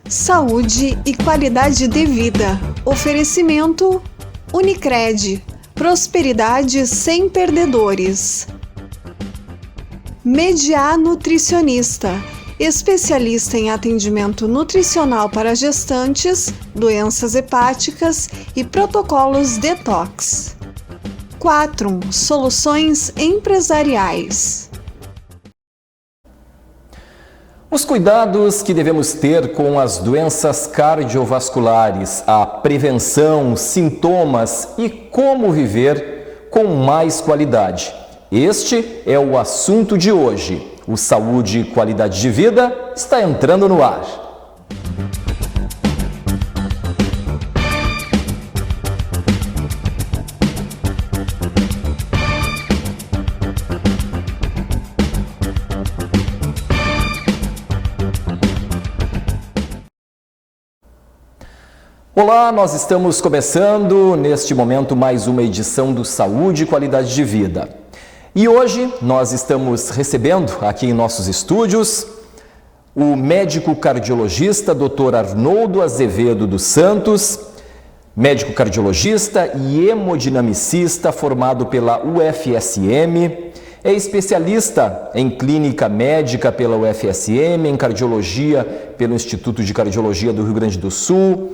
Saúde e qualidade de vida. Oferecimento Unicred. Prosperidade sem perdedores. Mediar Nutricionista. Especialista em atendimento nutricional para gestantes, doenças hepáticas e protocolos detox. Quatrum Soluções Empresariais. Os cuidados que devemos ter com as doenças cardiovasculares, a prevenção, sintomas e como viver com mais qualidade. Este é o assunto de hoje. O Saúde e Qualidade de Vida está entrando no ar. Olá, nós estamos começando neste momento mais uma edição do Saúde e Qualidade de Vida. E hoje nós estamos recebendo aqui em nossos estúdios o médico cardiologista Dr. Arnoldo Azevedo dos Santos, médico cardiologista e hemodinamicista formado pela UFSM, é especialista em clínica médica pela UFSM, em cardiologia pelo Instituto de Cardiologia do Rio Grande do Sul.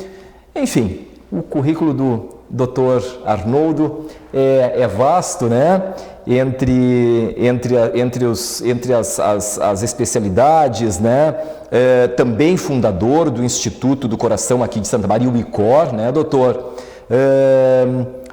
Enfim, o currículo do Dr. Arnoldo é vasto, né? Entre as especialidades, né? Também fundador do Instituto do Coração aqui de Santa Maria, o ICOR, né, doutor?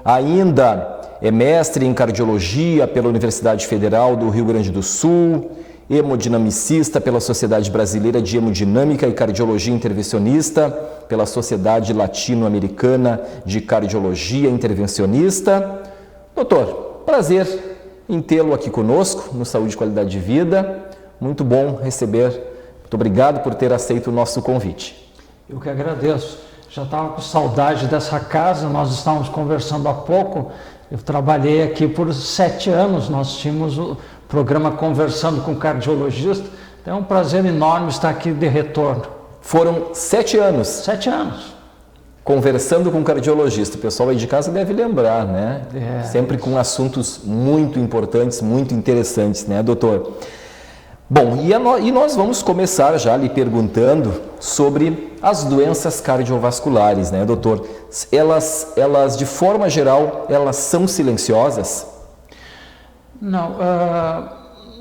Ainda é mestre em cardiologia pela Universidade Federal do Rio Grande do Sul, hemodinamicista pela Sociedade Brasileira de Hemodinâmica e Cardiologia Intervencionista, pela Sociedade Latino-Americana de Cardiologia Intervencionista. Doutor, prazer em tê-lo aqui conosco no Saúde e Qualidade de Vida. Muito bom receber. Muito obrigado por ter aceito o nosso convite. Eu que agradeço. Já estava com saudade dessa casa, nós estávamos conversando há pouco. Eu trabalhei aqui por 7 anos, nós tínhamos o programa Conversando com Cardiologista. Então é um prazer enorme estar aqui de retorno. Foram 7 anos. 7 anos. Conversando com cardiologista. O pessoal aí de casa deve lembrar, né? Sempre com assuntos muito importantes, muito interessantes, né, doutor? Bom, e nós vamos começar já lhe perguntando sobre as doenças cardiovasculares, né, doutor? Elas de forma geral, elas são silenciosas? Não,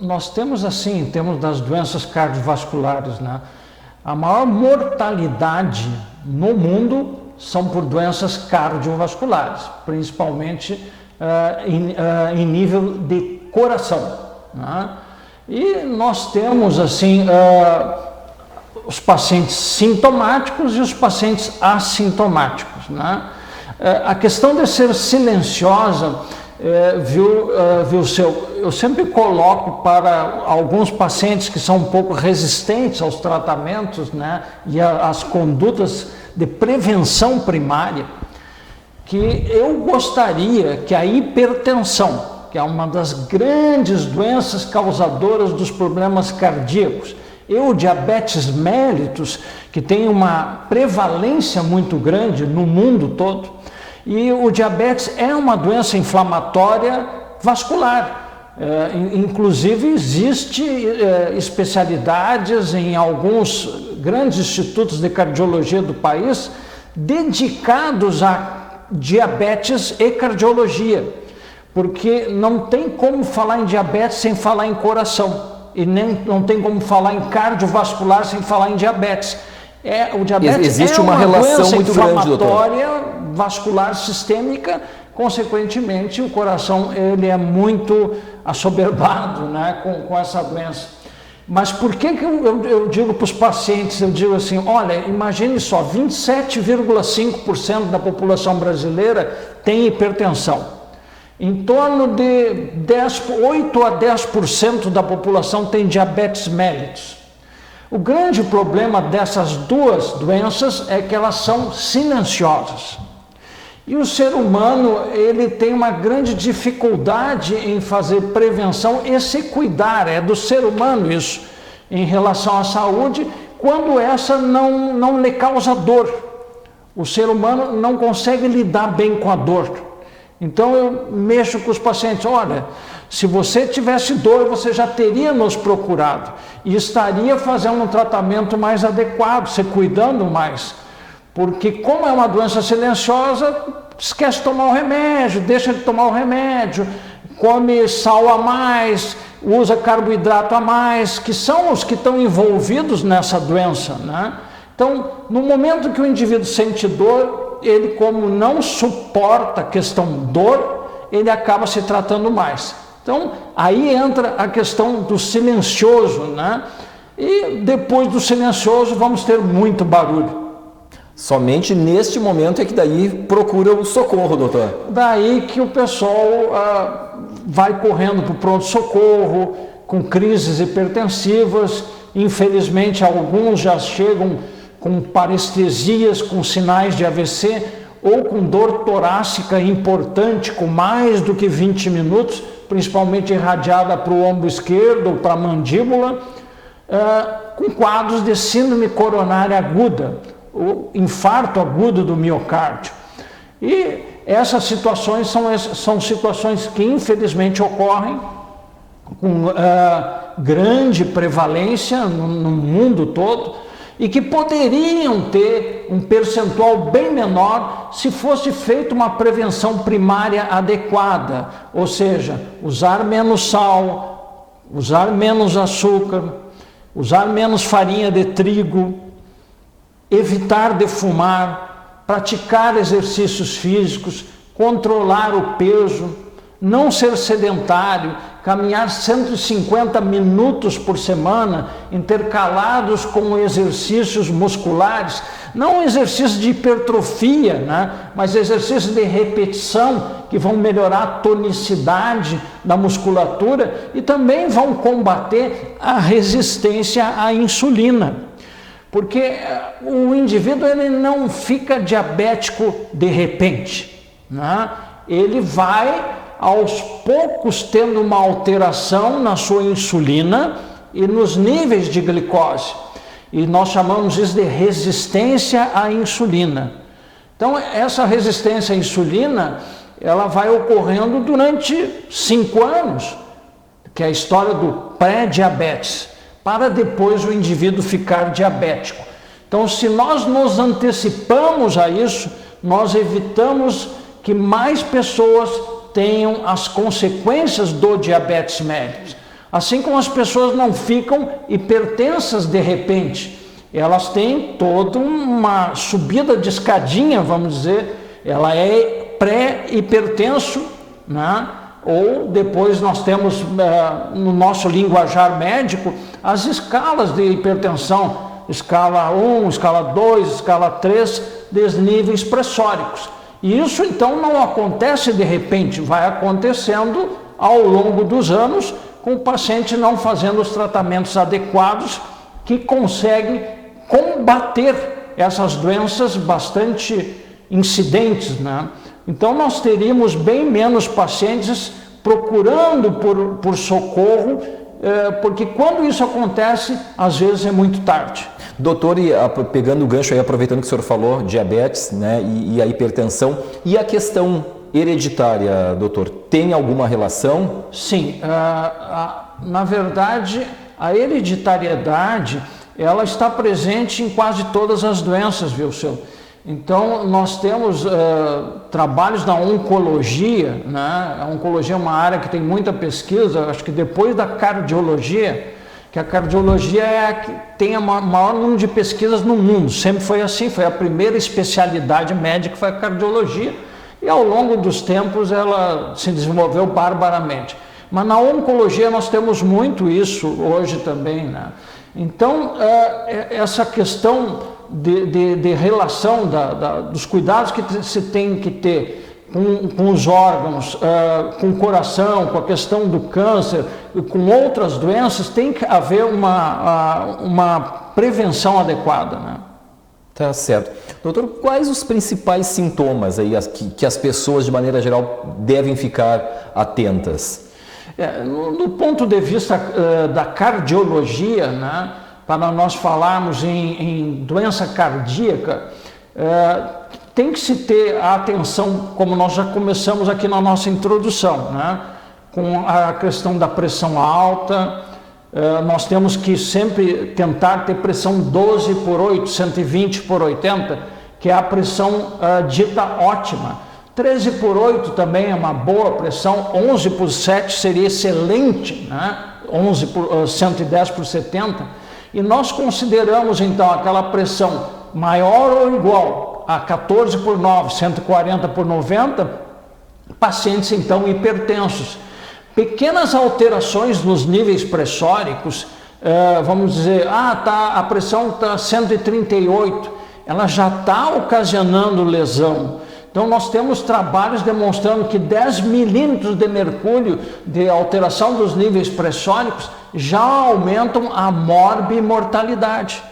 nós temos assim, em termos das doenças cardiovasculares, né? A maior mortalidade no mundo são por doenças cardiovasculares, principalmente em nível de coração, né? E nós temos assim os pacientes sintomáticos e os pacientes assintomáticos, né? A questão de ser silenciosa, eu sempre coloco para alguns pacientes que são um pouco resistentes aos tratamentos, né, e às condutas de prevenção primária, que eu gostaria que a hipertensão, que é uma das grandes doenças causadoras dos problemas cardíacos, e o diabetes mellitus, que tem uma prevalência muito grande no mundo todo, e o diabetes é uma doença inflamatória vascular. Inclusive, existem especialidades em alguns grandes institutos de cardiologia do país dedicados a diabetes e cardiologia, porque não tem como falar em diabetes sem falar em coração, e nem não tem como falar em cardiovascular sem falar em diabetes. O diabetes existe uma relação doença muito grande, doutor. Inflamatória vascular sistêmica, consequentemente o coração ele é muito assoberbado, né, com essa doença. Mas por que eu digo para os pacientes, eu digo assim, olha, imagine só, 27,5% da população brasileira tem hipertensão. Em torno de 8 a 10% da população tem diabetes mellitus. O grande problema dessas duas doenças é que elas são silenciosas. E o ser humano, ele tem uma grande dificuldade em fazer prevenção e se cuidar, é do ser humano isso, em relação à saúde, quando essa não lhe causa dor. O ser humano não consegue lidar bem com a dor. Então eu mexo com os pacientes, olha, se você tivesse dor, você já teria nos procurado e estaria fazendo um tratamento mais adequado, se cuidando mais. Porque como é uma doença silenciosa, esquece de tomar o remédio, deixa de tomar o remédio, come sal a mais, usa carboidrato a mais, que são os que estão envolvidos nessa doença, né? Então, no momento que o indivíduo sente dor, ele, como não suporta a questão dor, ele acaba se tratando mais. Então, aí entra a questão do silencioso, né? E depois do silencioso vamos ter muito barulho. Somente neste momento é que daí procura o socorro, doutor. Daí que o pessoal vai correndo para o pronto-socorro, com crises hipertensivas. Infelizmente, alguns já chegam com parestesias, com sinais de AVC, ou com dor torácica importante, com mais do que 20 minutos, principalmente irradiada para o ombro esquerdo ou para a mandíbula, com quadros de síndrome coronária aguda, o infarto agudo do miocárdio. E essas situações são situações que infelizmente ocorrem com grande prevalência no mundo todo e que poderiam ter um percentual bem menor se fosse feita uma prevenção primária adequada, ou seja, usar menos sal, usar menos açúcar, usar menos farinha de trigo, evitar de fumar, praticar exercícios físicos, controlar o peso, não ser sedentário, caminhar 150 minutos por semana, intercalados com exercícios musculares, não exercícios de hipertrofia, né? Mas exercícios de repetição que vão melhorar a tonicidade da musculatura e também vão combater a resistência à insulina. Porque o indivíduo ele não fica diabético de repente, né? Ele vai aos poucos tendo uma alteração na sua insulina e nos níveis de glicose. E nós chamamos isso de resistência à insulina. Então essa resistência à insulina, ela vai ocorrendo durante 5 anos, que é a história do pré-diabetes, para depois o indivíduo ficar diabético. Então, se nós nos antecipamos a isso, nós evitamos que mais pessoas tenham as consequências do diabetes mellitus. Assim como as pessoas não ficam hipertensas de repente, elas têm toda uma subida de escadinha, vamos dizer, ela é pré-hipertenso, né? Ou depois nós temos no nosso linguajar médico as escalas de hipertensão, escala 1, escala 2, escala 3, desníveis pressóricos. E isso então não acontece de repente, vai acontecendo ao longo dos anos, com o paciente não fazendo os tratamentos adequados que conseguem combater essas doenças bastante incidentes, né? Então nós teríamos bem menos pacientes procurando por socorro, porque quando isso acontece, às vezes é muito tarde. Doutor, e pegando o gancho aí, aproveitando que o senhor falou, diabetes, né, e a hipertensão, e a questão hereditária, doutor, tem alguma relação? Sim, na verdade, a hereditariedade, ela está presente em quase todas as doenças, viu, senhor? Então, nós temos trabalhos na oncologia, né? A oncologia é uma área que tem muita pesquisa, acho que depois da cardiologia, que a cardiologia é a que tem o maior número de pesquisas no mundo, sempre foi assim, foi a primeira especialidade médica, foi a cardiologia, e ao longo dos tempos ela se desenvolveu barbaramente. Mas na oncologia nós temos muito isso hoje também, né? Então, essa questão de relação dos cuidados que se tem que ter com os órgãos, com o coração, com a questão do câncer, com outras doenças, tem que haver uma prevenção adequada, né? Tá certo. Doutor, quais os principais sintomas aí que as pessoas, de maneira geral, devem ficar atentas? Do ponto de vista da cardiologia, né, para nós falarmos em doença cardíaca, tem que se ter a atenção, como nós já começamos aqui na nossa introdução, né? Com a questão da pressão alta. Nós temos que sempre tentar ter pressão 12/8, 120/80, que é a pressão dita ótima. 13/8 também é uma boa pressão, 11/7 seria excelente, né? 110/70. E nós consideramos então aquela pressão maior ou igual a 14/9, 140/90, pacientes então hipertensos. Pequenas alterações nos níveis pressóricos, vamos dizer, a pressão está 138, ela já está ocasionando lesão. Então nós temos trabalhos demonstrando que 10 milímetros de mercúrio de alteração dos níveis pressóricos já aumentam a morbimortalidade.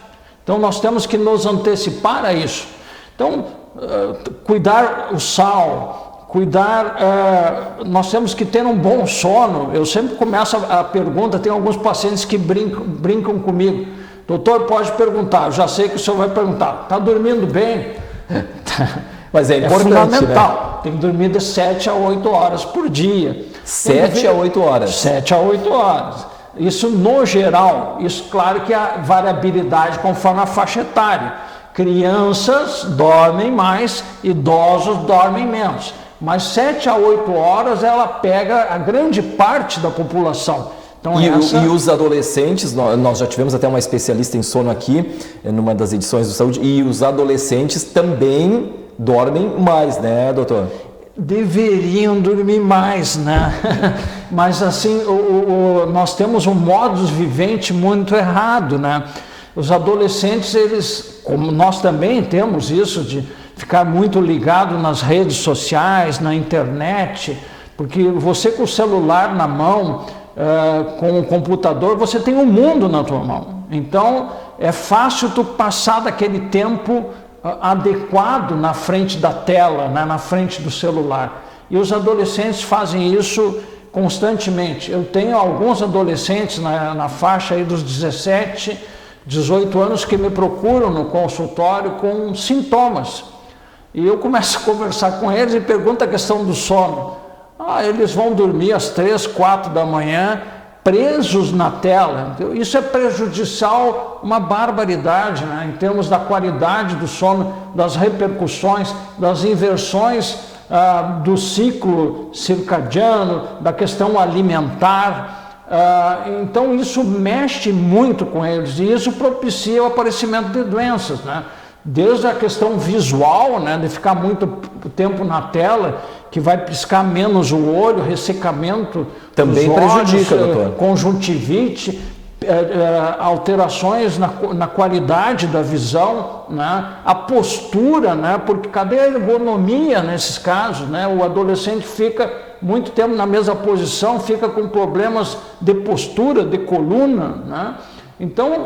Então nós temos que nos antecipar a isso. Então, cuidar o sal, nós temos que ter um bom sono. Eu sempre começo a pergunta, tem alguns pacientes que brincam comigo. Doutor, pode perguntar, eu já sei que o senhor vai perguntar, está dormindo bem? Mas é importante, fundamental, né? Tem que dormir de 7 a 8 horas por dia. 7 a 8 horas? 7 a 8 horas. Isso no geral, isso claro que há variabilidade conforme a faixa etária. Crianças dormem mais, idosos dormem menos. Mas 7 a 8 horas ela pega a grande parte da população. Então, e os adolescentes, nós já tivemos até uma especialista em sono aqui, numa das edições do Saúde, e os adolescentes também dormem mais, né, doutor? Deveriam dormir mais, né? Mas assim, nós temos um modus vivendi muito errado, né? Os adolescentes, eles, como nós também temos isso de ficar muito ligado nas redes sociais, na internet, porque você com o celular na mão, com o computador, você tem um mundo na tua mão. Então, é fácil tu passar daquele tempo adequado na frente da tela, né, na frente do celular. E os adolescentes fazem isso constantemente. Eu tenho alguns adolescentes na faixa aí dos 17, 18 anos que me procuram no consultório com sintomas. E eu começo a conversar com eles e pergunto a questão do sono. Eles vão dormir às 3, 4 da manhã, presos na tela. Isso é prejudicial, uma barbaridade, né? Em termos da qualidade do sono, das repercussões, das inversões do ciclo circadiano, da questão alimentar. Então isso mexe muito com eles e isso propicia o aparecimento de doenças, né? Desde a questão visual, né, de ficar muito tempo na tela, que vai piscar menos o olho, ressecamento também dos olhos, prejudica, doutor. Conjuntivite, alterações na qualidade da visão, né, a postura, né, porque cadê a ergonomia nesses casos, né? O adolescente fica muito tempo na mesma posição, fica com problemas de postura, de coluna, né? Então,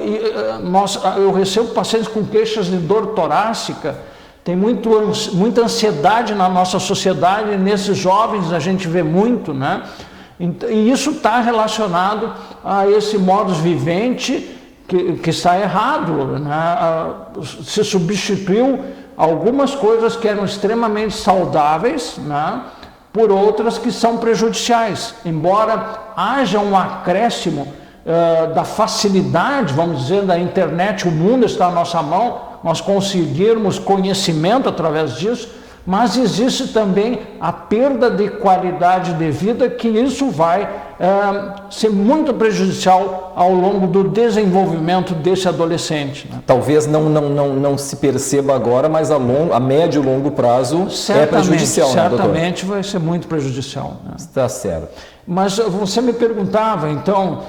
eu recebo pacientes com queixas de dor torácica, tem muita ansiedade na nossa sociedade, nesses jovens a gente vê muito, né? E isso está relacionado a esse modus vivendi que está errado, né? Se substituiu algumas coisas que eram extremamente saudáveis, né, por outras que são prejudiciais, embora haja um acréscimo da facilidade, vamos dizer, da internet, o mundo está à nossa mão, nós conseguirmos conhecimento através disso, mas existe também a perda de qualidade de vida, que isso vai ser muito prejudicial ao longo do desenvolvimento desse adolescente, né? Talvez não se perceba agora, mas a médio e longo prazo é prejudicial, né, doutor? Certamente vai ser muito prejudicial, né? Está certo. Mas você me perguntava, então,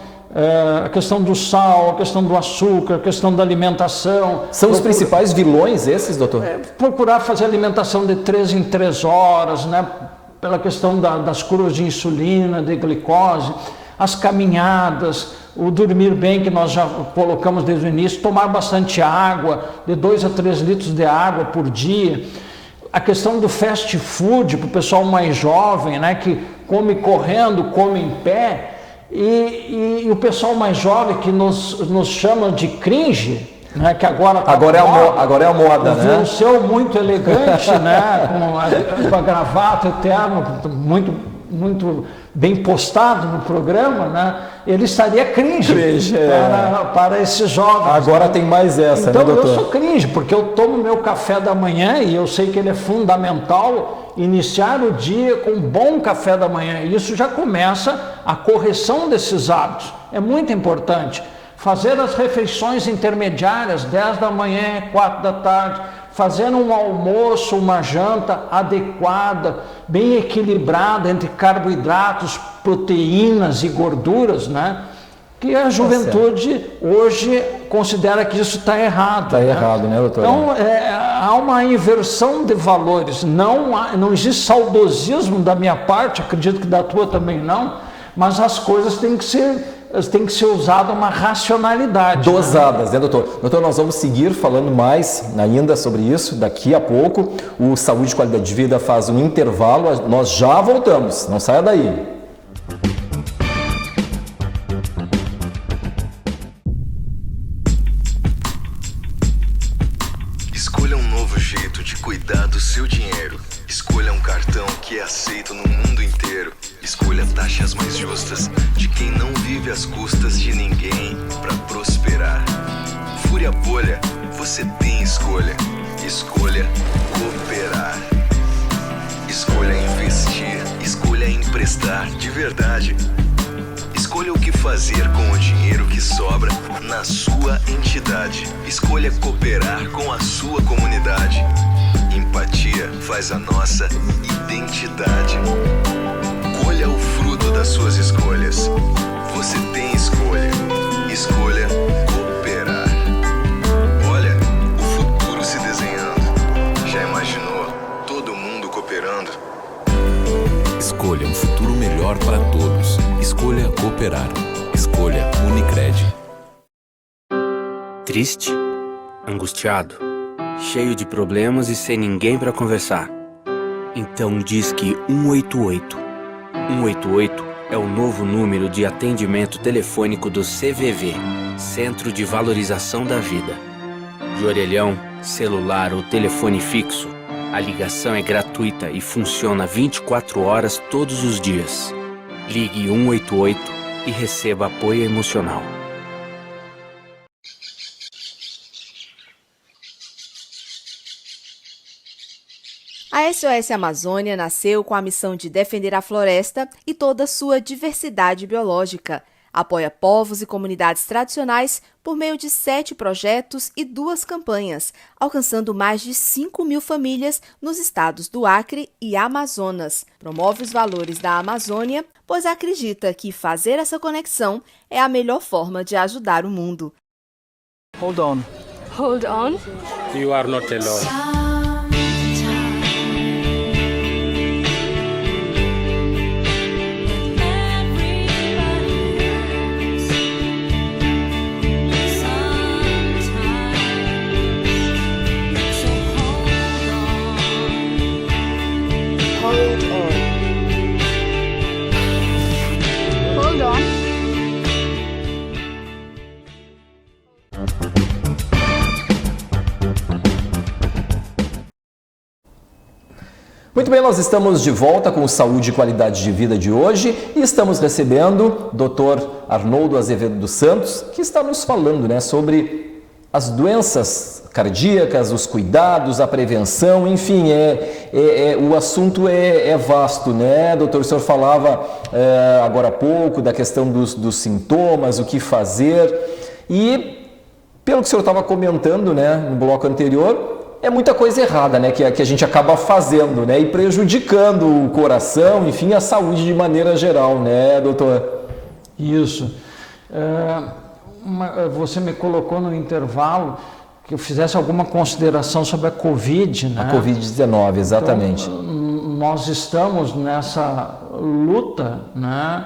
a questão do sal, a questão do açúcar, a questão da alimentação. São os principais vilões esses, doutor? Procurar fazer alimentação de 3 em 3 horas, né? Pela questão das curvas de insulina, de glicose, as caminhadas, o dormir bem, que nós já colocamos desde o início, tomar bastante água, de 2 a 3 litros de água por dia. A questão do fast food, para o pessoal mais jovem, né? Que come correndo, come em pé. E o pessoal mais jovem que nos chama de cringe, né, que agora é a moda, né? O seu muito elegante, né, com a gravata, o terno, muito bem postado no programa, né, ele estaria cringe para esses jovens. Agora tem mais essa, então, né, doutor? Eu sou cringe, porque eu tomo meu café da manhã e eu sei que ele é fundamental iniciar o dia com um bom café da manhã. E isso já começa a correção desses hábitos. É muito importante. Fazer as refeições intermediárias, 10 da manhã, 4 da tarde, fazer um almoço, uma janta adequada, bem equilibrada entre carboidratos, proteínas e gorduras, né? Que a juventude hoje considera que isso está errado. Está errado, né, doutor? Então, há uma inversão de valores. Não existe saudosismo da minha parte, acredito que da tua também não, mas as coisas têm que ser usadas uma racionalidade. Dosadas, né, doutor? Doutor, nós vamos seguir falando mais ainda sobre isso daqui a pouco. O Saúde e Qualidade de Vida faz um intervalo, nós já voltamos, não saia daí. Escolha um novo jeito de cuidar do seu dinheiro. Escolha um cartão que é aceito no mundo inteiro. Escolha taxas mais justas de quem não vive às custas de ninguém para prosperar. Fure a bolha, você tem escolha. Escolha cooperar. Escolha investir. Escolha emprestar de verdade. Escolha o que fazer com o dinheiro que sobra na sua entidade. Escolha cooperar com a sua comunidade. Empatia faz a nossa identidade. Colha o fruto das suas escolhas. Você tem escolha. Escolha cooperar. Olha, o futuro se desenhando. Já imaginou todo mundo cooperando? Escolha um futuro melhor para todos. Escolha cooperar. Escolha Unicred. Triste? Angustiado? Cheio de problemas e sem ninguém para conversar? Então disque 188. 188 é o novo número de atendimento telefônico do CVV, Centro de Valorização da Vida. De orelhão, celular ou telefone fixo, a ligação é gratuita e funciona 24 horas todos os dias. Ligue 188 e receba apoio emocional. A SOS Amazônia nasceu com a missão de defender a floresta e toda a sua diversidade biológica. Apoia povos e comunidades tradicionais por meio de 7 projetos e 2 campanhas, alcançando mais de 5.000 famílias nos estados do Acre e Amazonas. Promove os valores da Amazônia, pois acredita que fazer essa conexão é a melhor forma de ajudar o mundo. Hold on. Hold on. You are not alone. Muito bem, nós estamos de volta com o Saúde e Qualidade de Vida de hoje e estamos recebendo o Dr. Arnoldo Azevedo dos Santos, que está nos falando, né, sobre as doenças cardíacas, os cuidados, a prevenção, enfim, o assunto é vasto, né, doutor? O senhor falava agora há pouco da questão dos sintomas, o que fazer e, pelo que o senhor estava comentando, né, no bloco anterior, é muita coisa errada, né, que a gente acaba fazendo, né, e prejudicando o coração, enfim, a saúde de maneira geral, né, doutor? Isso. Você me colocou no intervalo que eu fizesse alguma consideração sobre a Covid, né? A Covid-19, exatamente. Então, nós estamos nessa luta, né,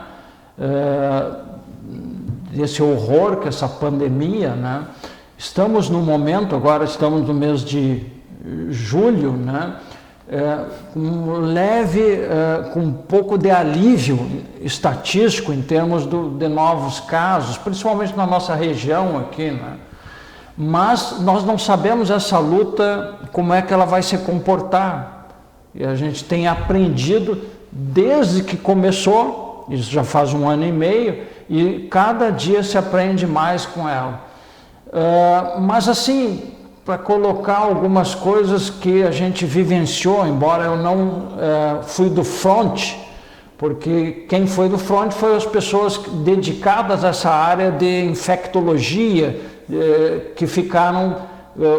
desse horror que essa pandemia, né? Estamos no momento, agora estamos no mês de julho, né, com um pouco de alívio estatístico em termos de novos casos, principalmente na nossa região aqui, né? Mas nós não sabemos essa luta, como é que ela vai se comportar. E a gente tem aprendido desde que começou, isso já faz 1 ano e meio, e cada dia se aprende mais com ela. Mas assim, para colocar algumas coisas que a gente vivenciou, embora eu não fui do front, porque quem foi do front foi as pessoas dedicadas a essa área de infectologia, que ficaram,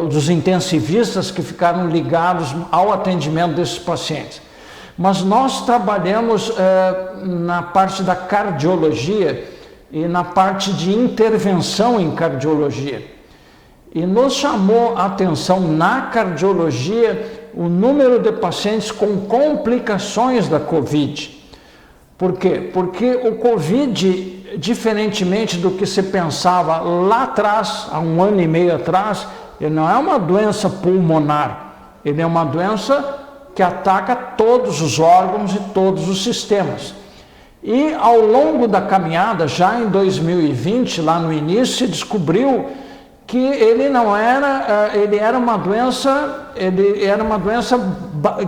dos intensivistas que ficaram ligados ao atendimento desses pacientes. Mas nós trabalhamos na parte da cardiologia e na parte de intervenção em cardiologia. E nos chamou a atenção na cardiologia o número de pacientes com complicações da Covid. Por quê? Porque o Covid, diferentemente do que se pensava lá atrás, há 1 ano e meio atrás, ele não é uma doença pulmonar, ele é uma doença que ataca todos os órgãos e todos os sistemas. E ao longo da caminhada, já em 2020, lá no início, se descobriu que ele não era, ele era uma doença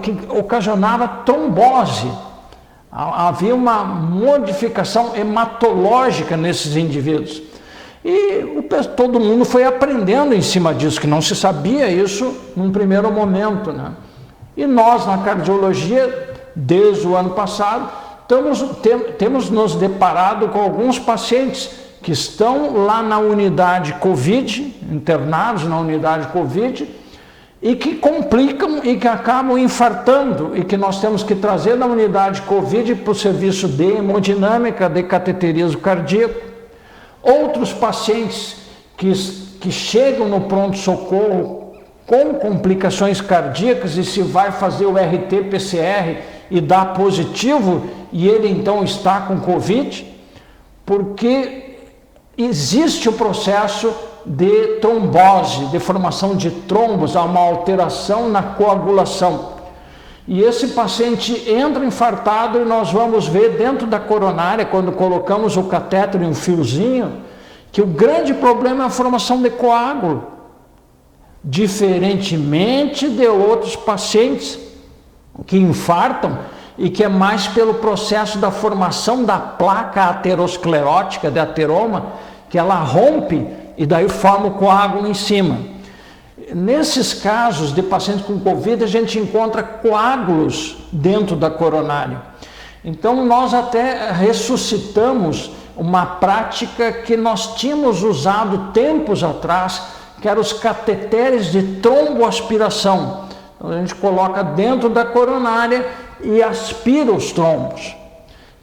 que ocasionava trombose. Havia uma modificação hematológica nesses indivíduos. E todo mundo foi aprendendo em cima disso, que não se sabia isso num primeiro momento, né? E nós, na cardiologia, desde o ano passado, temos nos deparado com alguns pacientes que estão lá na unidade Covid, internados na unidade Covid, e que complicam e que acabam infartando, e que nós temos que trazer da unidade Covid para o serviço de hemodinâmica, de cateterismo cardíaco. Outros pacientes que chegam no pronto-socorro com complicações cardíacas, e se vai fazer o RT-PCR e dá positivo, e ele então está com Covid, porque existe o processo de trombose, de formação de trombos, há uma alteração na coagulação. E esse paciente entra infartado, e nós vamos ver dentro da coronária, quando colocamos o catéter em um fiozinho, que o grande problema é a formação de coágulo, diferentemente de outros pacientes que infartam, e que é mais pelo processo da formação da placa aterosclerótica, de ateroma, que ela rompe e daí forma o coágulo em cima. Nesses casos de pacientes com Covid, a gente encontra coágulos dentro da coronária. Então, nós até ressuscitamos uma prática que nós tínhamos usado tempos atrás, que eram os cateteres de tromboaspiração. Então, a gente coloca dentro da coronária e aspira os trombos.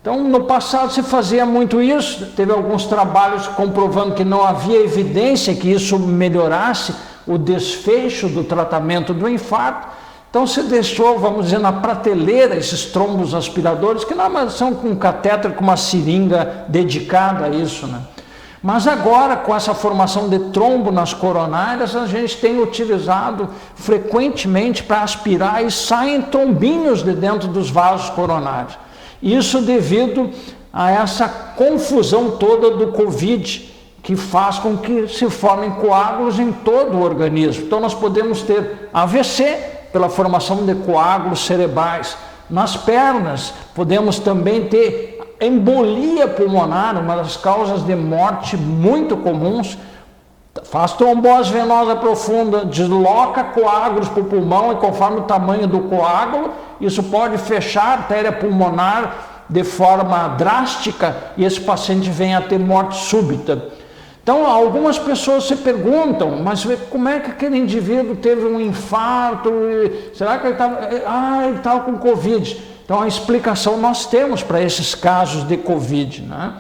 Então, no passado se fazia muito isso, teve alguns trabalhos comprovando que não havia evidência que isso melhorasse o desfecho do tratamento do infarto. Então, se deixou, vamos dizer, na prateleira esses trombos aspiradores, que não são com um catéter, com uma seringa dedicada a isso, né? Mas agora, com essa formação de trombo nas coronárias, a gente tem utilizado frequentemente para aspirar, e saem trombinhos de dentro dos vasos coronários. Isso devido a essa confusão toda do Covid, que faz com que se formem coágulos em todo o organismo. Então, nós podemos ter AVC pela formação de coágulos cerebrais. Nas pernas, podemos também ter embolia pulmonar, uma das causas de morte muito comuns. Faz trombose venosa profunda, desloca coágulos para o pulmão, e conforme o tamanho do coágulo, isso pode fechar a artéria pulmonar de forma drástica, e esse paciente vem a ter morte súbita. Então, algumas pessoas se perguntam, mas como é que aquele indivíduo teve um infarto? Será que ele estava com Covid? Então, a explicação nós temos para esses casos de Covid, né?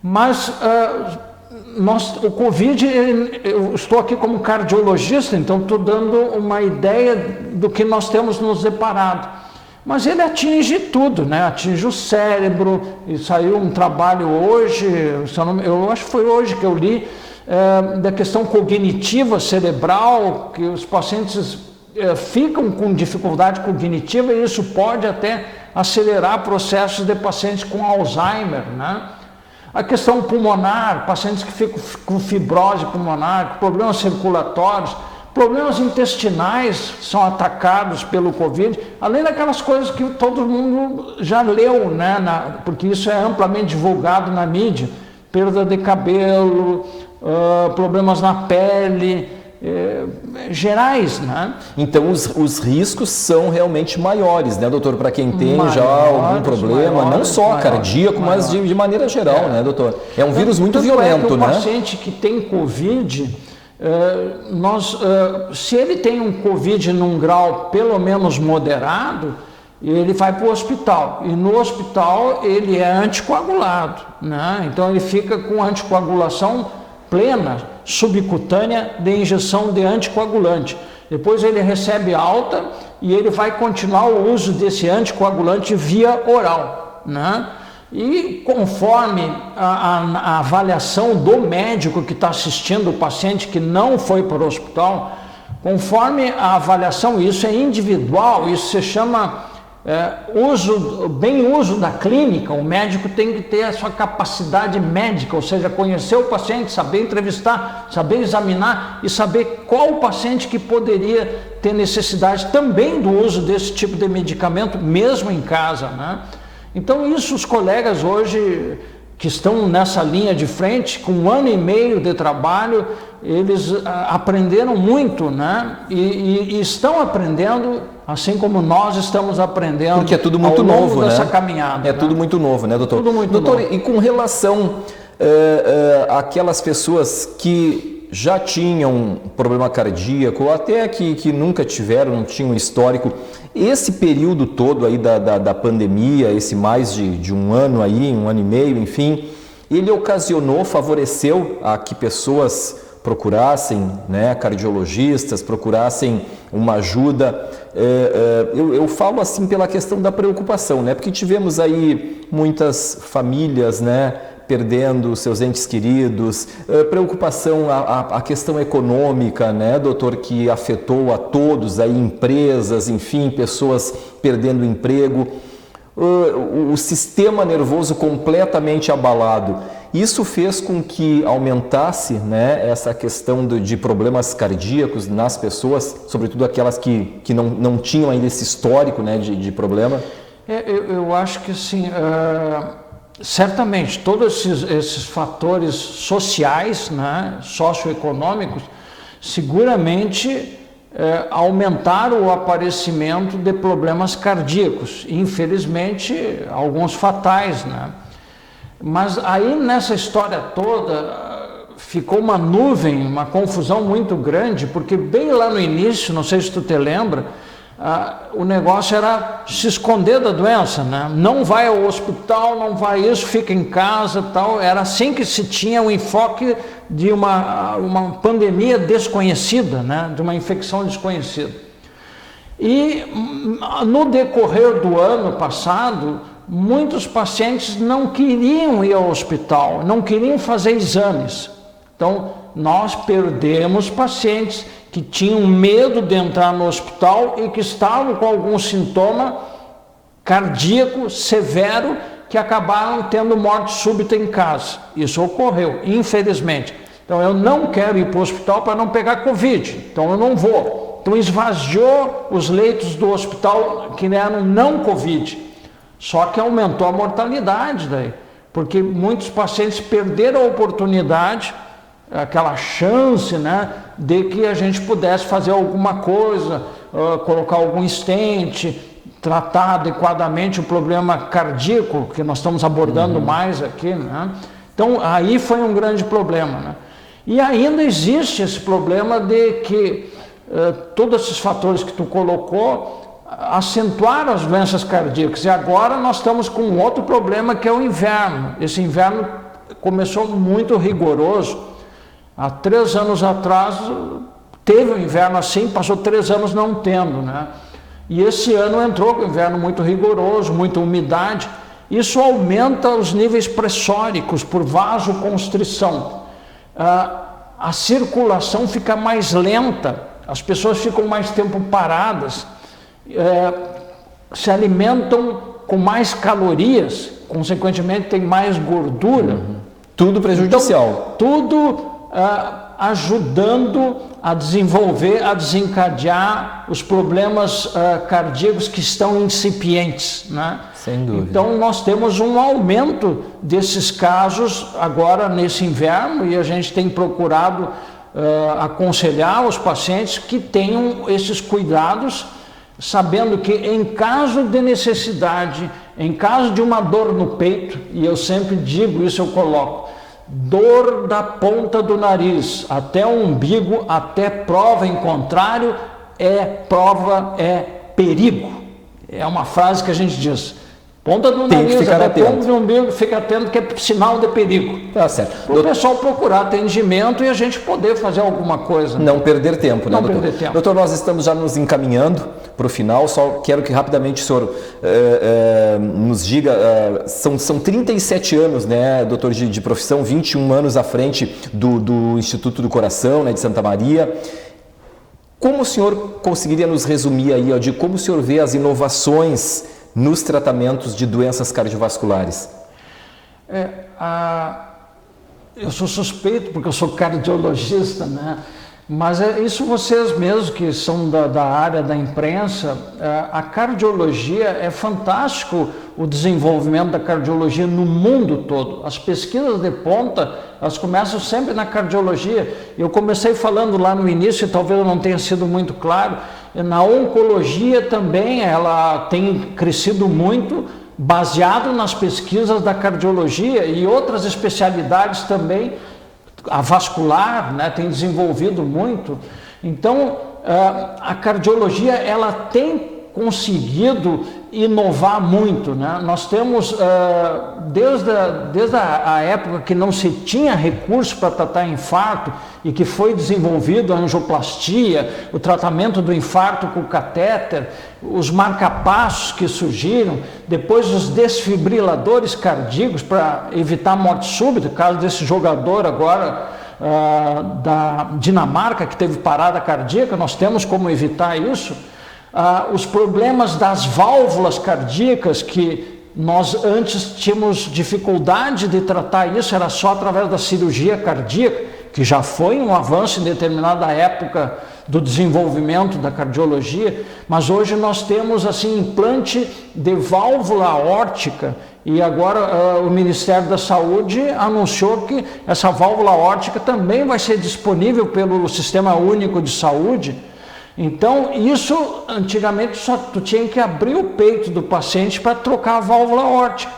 Mas o Covid, eu estou aqui como cardiologista, então estou dando uma ideia do que nós temos nos deparado. Mas ele atinge tudo, né? Atinge o cérebro, e saiu um trabalho hoje, eu acho que foi hoje que eu li, da questão cognitiva cerebral, que os pacientes ficam com dificuldade cognitiva e isso pode até acelerar processos de pacientes com Alzheimer, né? A questão pulmonar, pacientes que ficam com fibrose pulmonar, com problemas circulatórios, problemas intestinais são atacados pelo Covid, além daquelas coisas que todo mundo já leu, né? Porque isso é amplamente divulgado na mídia, perda de cabelo, problemas na pele, gerais, né? Então os riscos são realmente maiores, né, doutor, para quem tem já algum problema, não só cardíaco, mas de maneira geral, né, doutor? É um vírus muito violento, né? O paciente que tem Covid, se ele tem um Covid num grau pelo menos moderado, ele vai para o hospital, e no hospital ele é anticoagulado, né? Então ele fica com anticoagulação plena, subcutânea, de injeção de anticoagulante. Depois ele recebe alta e ele vai continuar o uso desse anticoagulante via oral, né? E conforme a avaliação do médico que está assistindo o paciente que não foi para o hospital, conforme a avaliação, isso é individual, isso se chama uso da clínica. O médico tem que ter a sua capacidade médica, ou seja, conhecer o paciente, saber entrevistar, saber examinar e saber qual o paciente que poderia ter necessidade também do uso desse tipo de medicamento, mesmo em casa, né? Então isso os colegas hoje que estão nessa linha de frente, com 1 ano e meio de trabalho, eles aprenderam muito, né? E estão aprendendo, assim como nós estamos aprendendo. Porque é tudo muito novo, né? Dessa caminhada. É, né? Tudo muito novo, né, doutor? Tudo muito doutor, novo. E com relação àquelas pessoas que já tinham problema cardíaco, ou até que nunca tiveram, não tinham histórico, esse período todo aí da pandemia, esse mais de 1 ano aí, 1 ano e meio, enfim, ele favoreceu a que pessoas procurassem, né, cardiologistas, procurassem uma ajuda. Eu falo assim pela questão da preocupação, né, porque tivemos aí muitas famílias, né, perdendo seus entes queridos, preocupação, a questão econômica, né, doutor, que afetou a todos, aí, empresas, enfim, pessoas perdendo o emprego, o sistema nervoso completamente abalado. Isso fez com que aumentasse, né, essa questão de problemas cardíacos nas pessoas, sobretudo aquelas que não tinham ainda esse histórico, né, de problema? Eu acho que sim. Certamente, todos esses fatores sociais, né, socioeconômicos, seguramente aumentaram o aparecimento de problemas cardíacos, infelizmente, alguns fatais, né? Mas aí nessa história toda ficou uma nuvem, uma confusão muito grande, porque bem lá no início, não sei se tu te lembra, o negócio era se esconder da doença, né? Não vai ao hospital, não vai isso, fica em casa, tal. Era assim que se tinha o enfoque de uma pandemia desconhecida, né? De uma infecção desconhecida. E no decorrer do ano passado, muitos pacientes não queriam ir ao hospital, não queriam fazer exames. Então, nós perdemos pacientes que tinham medo de entrar no hospital e que estavam com algum sintoma cardíaco severo que acabaram tendo morte súbita em casa. Isso ocorreu, infelizmente. Então, eu não quero ir para o hospital para não pegar Covid, então eu não vou. Então, esvaziou os leitos do hospital que eram não Covid, só que aumentou a mortalidade daí, porque muitos pacientes perderam a oportunidade, aquela chance, né, de que a gente pudesse fazer alguma coisa, colocar algum stent, tratar adequadamente o problema cardíaco, que nós estamos abordando mais aqui, né? Então, aí foi um grande problema, né? E ainda existe esse problema de que todos esses fatores que tu colocou acentuaram as doenças cardíacas, e agora nós estamos com um outro problema, que é o inverno. Esse inverno começou muito rigoroso. Há 3 anos atrás teve um inverno assim, passou 3 anos não tendo, né? E esse ano entrou com um inverno muito rigoroso, muita umidade. Isso aumenta os níveis pressóricos por vasoconstrição. A circulação fica mais lenta, as pessoas ficam mais tempo paradas, se alimentam com mais calorias, consequentemente tem mais gordura. Tudo prejudicial. Então, tudo ajudando a desenvolver, a desencadear os problemas cardíacos que estão incipientes, né? Sem dúvida. Então nós temos um aumento desses casos agora nesse inverno e a gente tem procurado aconselhar os pacientes que tenham esses cuidados, sabendo que em caso de necessidade, em caso de uma dor no peito, e eu sempre digo isso, eu coloco, dor da ponta do nariz até o umbigo, até prova em contrário, é perigo. É uma frase que a gente diz. Ponta do nariz até ponta do umbigo, fica atento que é sinal de perigo. Tá certo. Para o pessoal procurar atendimento e a gente poder fazer alguma coisa. Não perder tempo, né, Não doutor? perder tempo. Doutor, nós estamos já nos encaminhando para o final, só quero que rapidamente o senhor nos diga, são 37 anos, né, doutor, de profissão, 21 anos à frente do Instituto do Coração, né, de Santa Maria. Como o senhor conseguiria nos resumir aí, de como o senhor vê as inovações nos tratamentos de doenças cardiovasculares? Eu sou suspeito porque eu sou cardiologista, né? Mas isso vocês mesmos que são da área da imprensa, a cardiologia é fantástico, o desenvolvimento da cardiologia no mundo todo. As pesquisas de ponta, elas começam sempre na cardiologia. Eu comecei falando lá no início, e talvez eu não tenha sido muito claro, na oncologia também ela tem crescido muito, baseado nas pesquisas da cardiologia e outras especialidades também, a vascular, né, tem desenvolvido muito. Então, a cardiologia ela tem conseguido inovar muito, né? Nós temos, desde a época que não se tinha recurso para tratar infarto e que foi desenvolvido a angioplastia, o tratamento do infarto com catéter, os marcapassos que surgiram, depois os desfibriladores cardíacos para evitar morte súbita, caso desse jogador agora da Dinamarca que teve parada cardíaca, nós temos como evitar isso. Os problemas das válvulas cardíacas, que nós antes tínhamos dificuldade de tratar isso, era só através da cirurgia cardíaca, que já foi um avanço em determinada época do desenvolvimento da cardiologia, mas hoje nós temos assim implante de válvula aórtica e agora o Ministério da Saúde anunciou que essa válvula aórtica também vai ser disponível pelo Sistema Único de Saúde. Então, isso antigamente só tu tinha que abrir o peito do paciente para trocar a válvula aórtica.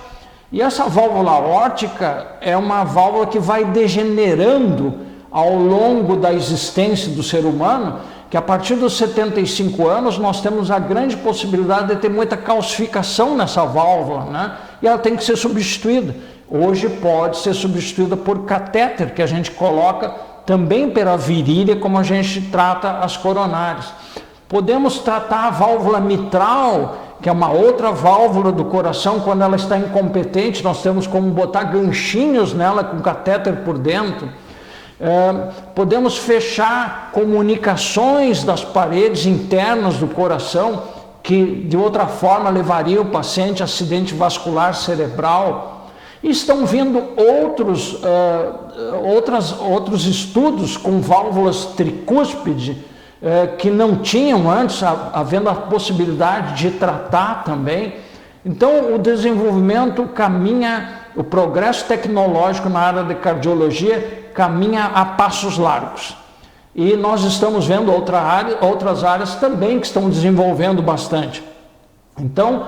E essa válvula aórtica é uma válvula que vai degenerando ao longo da existência do ser humano, que a partir dos 75 anos nós temos a grande possibilidade de ter muita calcificação nessa válvula, né? E ela tem que ser substituída. Hoje pode ser substituída por catéter, que a gente coloca também pela virilha, como a gente trata as coronárias. Podemos tratar a válvula mitral, que é uma outra válvula do coração, quando ela está incompetente, nós temos como botar ganchinhos nela com catéter por dentro. Podemos fechar comunicações das paredes internas do coração, que de outra forma levaria o paciente a acidente vascular cerebral. E estão vindo outros estudos com válvulas tricúspide que não tinham antes, havendo a possibilidade de tratar também. Então, o desenvolvimento caminha, o progresso tecnológico na área de cardiologia caminha a passos largos. E nós estamos vendo outras áreas também que estão desenvolvendo bastante. Então,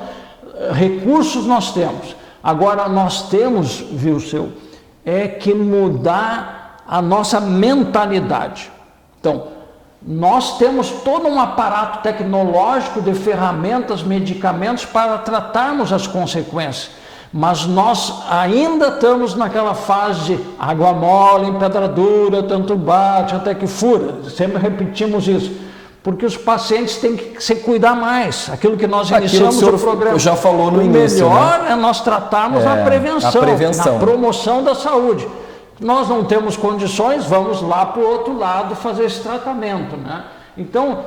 recursos nós temos. Agora, nós temos, que mudar a nossa mentalidade. Então, nós temos todo um aparato tecnológico de ferramentas, medicamentos para tratarmos as consequências, mas nós ainda estamos naquela fase de água mole em pedra dura, tanto bate até que fura. Sempre repetimos isso. Porque os pacientes têm que se cuidar mais. Aquilo que nós iniciamos o programa. Já falou no início. O melhor é nós tratarmos a prevenção, a promoção da saúde. Nós não temos condições, vamos lá para o outro lado fazer esse tratamento, né? Então,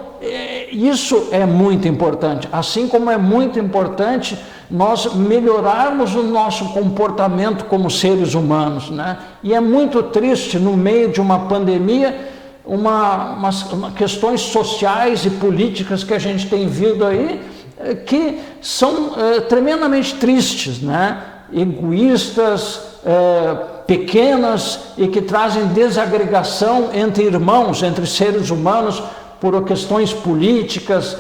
isso é muito importante, assim como é muito importante nós melhorarmos o nosso comportamento como seres humanos, né? E é muito triste, no meio de uma pandemia, umas questões sociais e políticas que a gente tem visto aí, que são tremendamente tristes, né? Egoístas, pequenas e que trazem desagregação entre irmãos, entre seres humanos, por questões políticas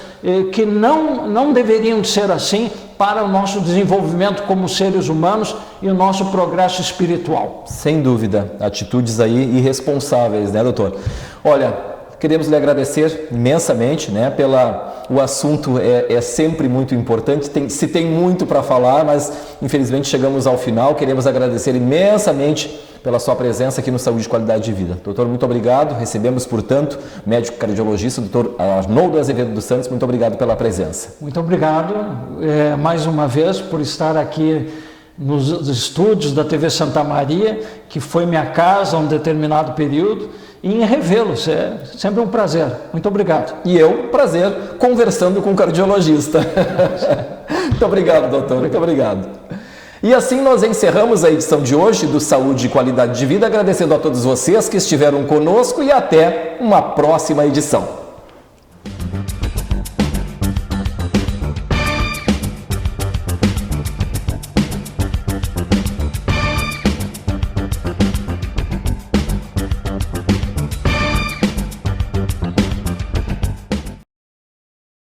que não deveriam ser assim para o nosso desenvolvimento como seres humanos e o nosso progresso espiritual. Sem dúvida, atitudes aí irresponsáveis, né, doutor? Olha, queremos lhe agradecer imensamente, né, o assunto é sempre muito importante, se tem muito para falar, mas infelizmente chegamos ao final. Queremos agradecer imensamente pela sua presença aqui no Saúde e Qualidade de Vida. Doutor, muito obrigado. Recebemos, portanto, médico cardiologista, doutor Arnoldo Azevedo dos Santos, muito obrigado pela presença. Muito obrigado, mais uma vez, por estar aqui nos estúdios da TV Santa Maria, que foi minha casa a um determinado período, e em revê-los. É sempre um prazer. Muito obrigado. E eu, prazer, conversando com o cardiologista. Muito obrigado, doutor. Muito obrigado. E assim nós encerramos a edição de hoje do Saúde e Qualidade de Vida, agradecendo a todos vocês que estiveram conosco e até uma próxima edição.